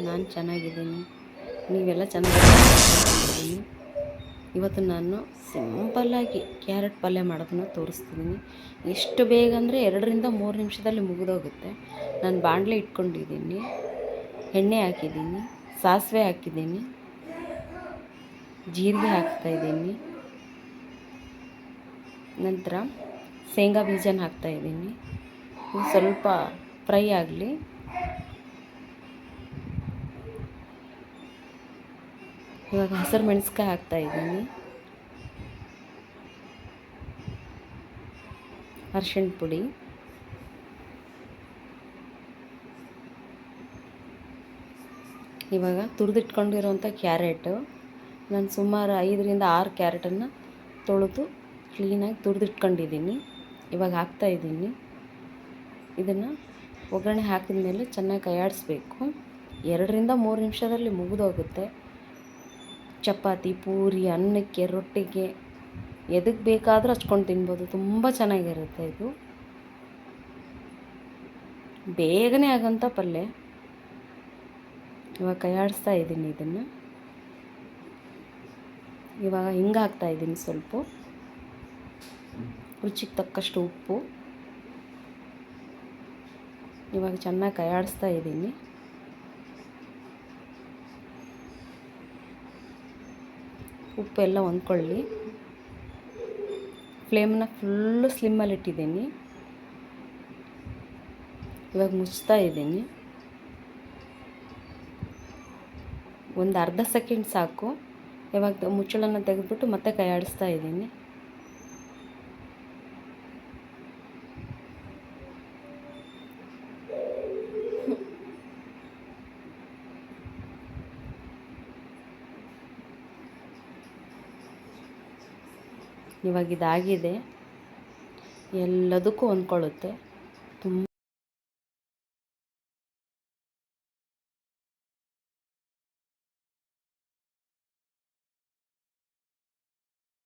ನಾನು ಚೆನ್ನಾಗಿದ್ದೀನಿ, ನೀವೆಲ್ಲ ಚೆನ್ನಾಗಿದ್ದೀನಿ. ಇವತ್ತು ನಾನು ಸಿಂಪಲ್ಲಾಗಿ ಕ್ಯಾರೆಟ್ ಪಲ್ಯ ಮಾಡೋದನ್ನು ತೋರಿಸ್ತಿದ್ದೀನಿ. ಎಷ್ಟು ಬೇಗ ಅಂದರೆ 2-3 ನಿಮಿಷದಲ್ಲಿ ಮುಗಿದೋಗುತ್ತೆ. ನಾನು ಬಾಣಲೆ ಇಟ್ಕೊಂಡಿದ್ದೀನಿ, ಎಣ್ಣೆ ಹಾಕಿದ್ದೀನಿ, ಸಾಸಿವೆ ಹಾಕಿದ್ದೀನಿ, ಜೀರಿಗೆ ಹಾಕ್ತಾಯಿದ್ದೀನಿ, ನಂತರ ಶೇಂಗಾ ಬೀಜನ ಹಾಕ್ತಾಯಿದ್ದೀನಿ. ಇದು ಸ್ವಲ್ಪ ಫ್ರೈ ಆಗಲಿ. ಇವಾಗ ಹಸಿರು ಮೆಣಸ್ಕಾಯಿ ಹಾಕ್ತಾಯಿದ್ದೀನಿ, ಅರಿಶಿಣ ಪುಡಿ, ಇವಾಗ ತುರಿದಿಟ್ಕೊಂಡಿರೋಂಥ ಕ್ಯಾರೆಟು, ನಾನು ಸುಮಾರು 5-6 ಕ್ಯಾರೆಟನ್ನು ತೊಳೆದು ಕ್ಲೀನಾಗಿ ತುರಿದಿಟ್ಕೊಂಡಿದ್ದೀನಿ. ಇವಾಗ ಹಾಕ್ತಾಯಿದ್ದೀನಿ. ಇದನ್ನು ಒಗ್ಗರಣೆ ಹಾಕಿದ ಮೇಲೆ ಚೆನ್ನಾಗಿ ಕೈಯಾಡಿಸ್ಬೇಕು. 2-3 ನಿಮಿಷದಲ್ಲಿ ಮುಗಿದೋಗುತ್ತೆ. ಚಪಾತಿ, ಪೂರಿ, ಅನ್ನಕ್ಕೆ, ರೊಟ್ಟಿಗೆ ಎದಕ್ಕೆ ಬೇಕಾದರೂ ಹಚ್ಕೊಂಡು ತಿನ್ಬೋದು. ತುಂಬ ಚೆನ್ನಾಗಿರುತ್ತೆ ಇದು. ಬೇಗನೆ ಆಗೋಂಥ ಪಲ್ಯ. ಇವಾಗ ಕೈಯಾಡಿಸ್ತಾ ಇದ್ದೀನಿ ಇದನ್ನು. ಇವಾಗ ಹಿಂಗೆ ಹಾಕ್ತಾಯಿದ್ದೀನಿ, ಸ್ವಲ್ಪ ರುಚಿಗೆ ತಕ್ಕಷ್ಟು ಉಪ್ಪು. ಇವಾಗ ಚೆನ್ನಾಗಿ ಕೈಯಾಡಿಸ್ತಾ ಇದ್ದೀನಿ. ಉಪ್ಪೆಲ್ಲ ಹೊಂದ್ಕೊಳ್ಳಿ. ಫ್ಲೇಮನ್ನ ಫುಲ್ಲು ಸ್ಲಿಮ್ಮಲ್ಲಿ ಇಟ್ಟಿದ್ದೀನಿ. ಇವಾಗ ಮುಚ್ತಾ ಇದ್ದೀನಿ. ಒಂದು ಅರ್ಧ ಸೆಕೆಂಡ್ ಸಾಕು. ಇವಾಗ ಮುಚ್ಚಳನ್ನು ತೆಗೆದುಬಿಟ್ಟು ಮತ್ತೆ ಕೈಯಾಡಿಸ್ತಾ ಇದ್ದೀನಿ. ಇವಾಗ ಇದಾಗಿದೆ, ಎಲ್ಲದಕ್ಕೂ ಹೊಂದ್ಕೊಳ್ಳುತ್ತೆ.